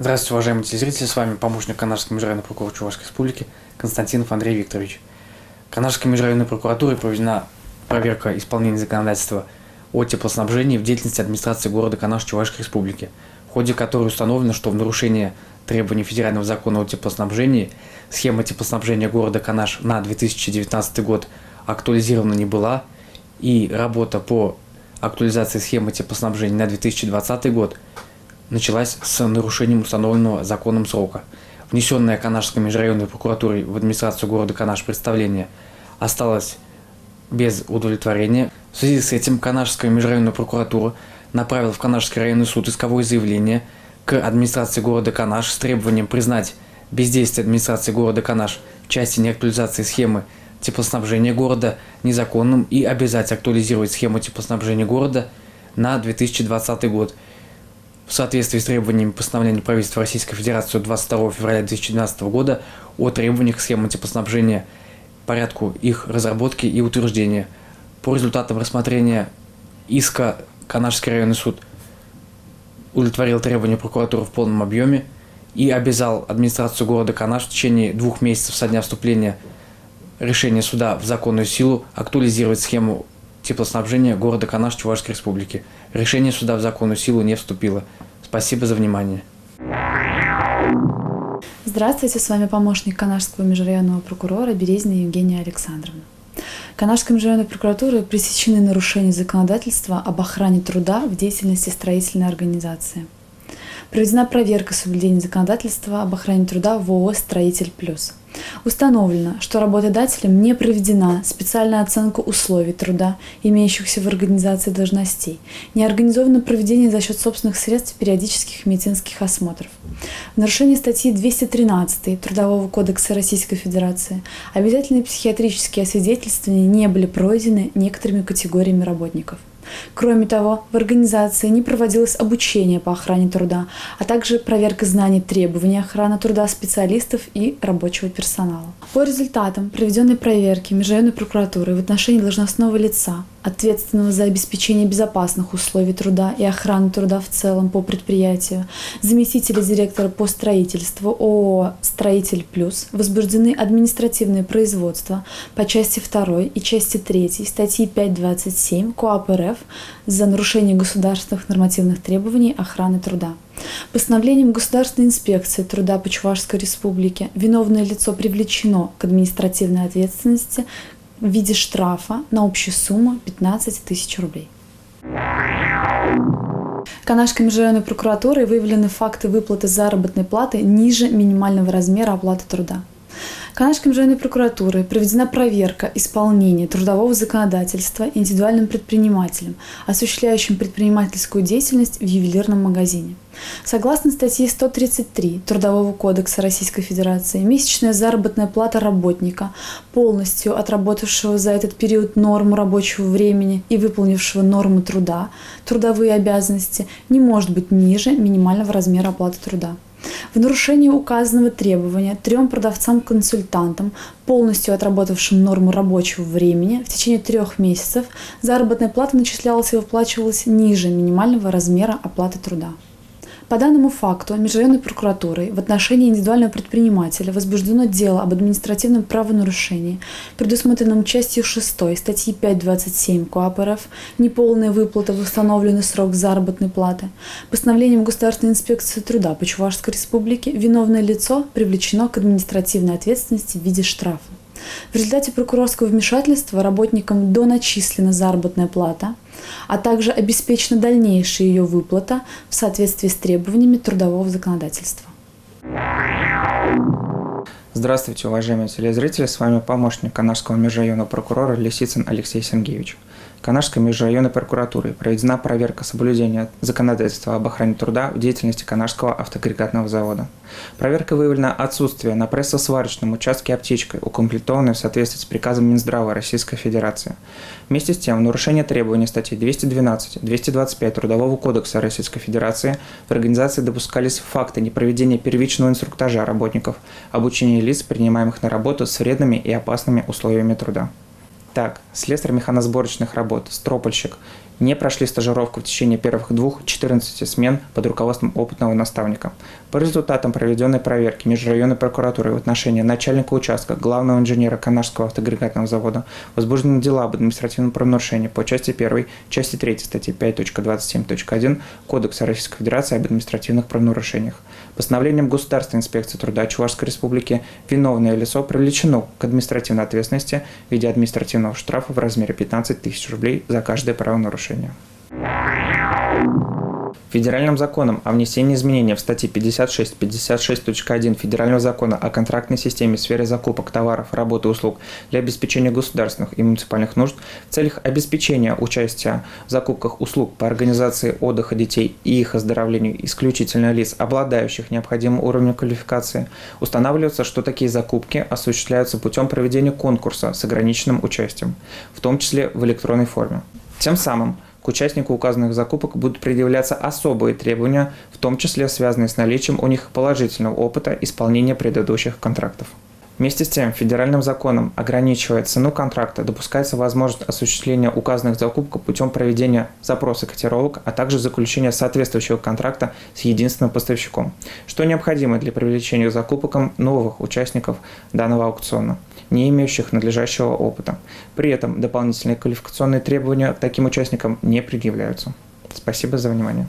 Здравствуйте, уважаемые телезрители, с вами помощник Канашской межрайонной прокуратуры Чувашской Республики Константинов Андрей Викторович. Канашской межрайонной прокуратурой проведена проверка исполнения законодательства о теплоснабжении в деятельности администрации города Канаш Чувашской Республики, в ходе которой установлено, что в нарушение требований федерального закона о теплоснабжении схема теплоснабжения города Канаш на 2019 год актуализирована не была, и работа по актуализации схемы теплоснабжения на 2020 год началась с нарушением установленного законом срока. Внесенное Канашской межрайонной прокуратурой в администрацию города Канаш представление осталось без удовлетворения. В связи с этим Канашская межрайонная прокуратура направила в Канашский районный суд исковое заявление к администрации города Канаш с требованием признать бездействие администрации города Канаш в части неактуализации схемы теплоснабжения города незаконным и обязать актуализировать схему теплоснабжения города на 2020 год. В соответствии с требованиями постановления правительства Российской Федерации от 22 февраля 2012 года о требованиях схемы теплоснабжения, порядку их разработки и утверждения. По результатам рассмотрения иска Канашский районный суд удовлетворил требования прокуратуры в полном объеме и обязал администрацию города Канаш в течение 2 месяцев со дня вступления решения суда в законную силу актуализировать схему теплоснабжения города Канаш Чувашской Республики. Решение суда в законную силу не вступило. Спасибо за внимание. Здравствуйте, с вами помощник Канашского межрайонного прокурора Березина Евгения Александровна. Канашской межрайонной прокуратурой пресечены нарушения законодательства об охране труда в деятельности строительной организации. Проведена проверка соблюдения законодательства об охране труда в ООО «Строитель Плюс». Установлено, что работодателем не проведена специальная оценка условий труда, имеющихся в организации должностей, не организовано проведение за счет собственных средств периодических медицинских осмотров. В нарушении статьи 213 Трудового кодекса Российской Федерации обязательные психиатрические освидетельствования не были пройдены некоторыми категориями работников. Кроме того, в организации не проводилось обучение по охране труда, а также проверка знаний требований охраны труда специалистов и рабочего персонала. По результатам проведенной проверки межрайонной прокуратуры в отношении должностного лица, ответственного за обеспечение безопасных условий труда и охрану труда в целом по предприятию, заместителя директора по строительству ООО «Строитель Плюс», возбуждены административные производства по части 2 и части 3 статьи 5.27 КоАП РФ за нарушение государственных нормативных требований охраны труда. Постановлением Государственной инспекции труда по Чувашской Республике виновное лицо привлечено к административной ответственности в виде штрафа на общую сумму 15 тысяч рублей. Канашской межрайонной прокуратурой выявлены факты выплаты заработной платы ниже минимального размера оплаты труда. Канашской межрайонной прокуратурой проведена проверка исполнения трудового законодательства индивидуальным предпринимателем, осуществляющим предпринимательскую деятельность в ювелирном магазине. Согласно статье 133 Трудового кодекса Российской Федерации, месячная заработная плата работника, полностью отработавшего за этот период норму рабочего времени и выполнившего норму труда, трудовые обязанности, не может быть ниже минимального размера оплаты труда. В нарушение указанного требования 3 продавцам-консультантам, полностью отработавшим норму рабочего времени в течение 3 месяцев, заработная плата начислялась и выплачивалась ниже минимального размера оплаты труда. По данному факту межрайонной прокуратурой в отношении индивидуального предпринимателя возбуждено дело об административном правонарушении, предусмотренном частью 6 статьи 5.27 КоАП РФ «Неполная выплата в установленный срок заработной платы». Постановлением Государственной инспекции труда по Чувашской Республике виновное лицо привлечено к административной ответственности в виде штрафа. В результате прокурорского вмешательства работникам доначислена заработная плата, а также обеспечена дальнейшая ее выплата в соответствии с требованиями трудового законодательства. Здравствуйте, уважаемые телезрители, с вами помощник Канашского межрайонного прокурора Лисицын Алексей Сергеевич. Канашской межрайонной прокуратурой проведена проверка соблюдения законодательства об охране труда в деятельности Канашского автоагрегатного завода. Проверка выявлено отсутствие на прессо-сварочном участке аптечкой, укомплектованной в соответствии с приказом Минздрава Российской Федерации. Вместе с тем, в нарушение требований статей 212-225 Трудового кодекса Российской Федерации в организации допускались факты непроведения первичного инструктажа работников, обучения лиц, принимаемых на работу с вредными и опасными условиями труда. Так, слесарь механосборочных работ, стропольщик не прошли стажировку в течение первых 14 смен под руководством опытного наставника. По результатам проведенной проверки межрайонной прокуратуры в отношении начальника участка, главного инженера Канашского автоагрегатного завода возбуждены дела об административном правонарушении по части 1, части 3 статьи 5.27.1 Кодекса Российской Федерации об административных правонарушениях. Постановлением Государственной инспекции труда Чувашской Республики виновное лицо привлечено к административной ответственности в виде административного штрафа в размере 15 тысяч рублей за каждое правонарушение. Федеральным законом о внесении изменений в статьи 56, 56.1 Федерального закона о контрактной системе в сфере закупок товаров, работ и услуг для обеспечения государственных и муниципальных нужд в целях обеспечения участия в закупках услуг по организации отдыха детей и их оздоровлению исключительно лиц, обладающих необходимым уровнем квалификации, устанавливается, что такие закупки осуществляются путем проведения конкурса с ограниченным участием, в том числе в электронной форме. Тем самым к участнику указанных закупок будут предъявляться особые требования, в том числе связанные с наличием у них положительного опыта исполнения предыдущих контрактов. Вместе с тем, федеральным законом, ограничивая цену контракта, допускается возможность осуществления указанных закупок путем проведения запроса котировок, а также заключения соответствующего контракта с единственным поставщиком, что необходимо для привлечения к закупкам новых участников данного аукциона, не имеющих надлежащего опыта. При этом дополнительные квалификационные требования к таким участникам не предъявляются. Спасибо за внимание.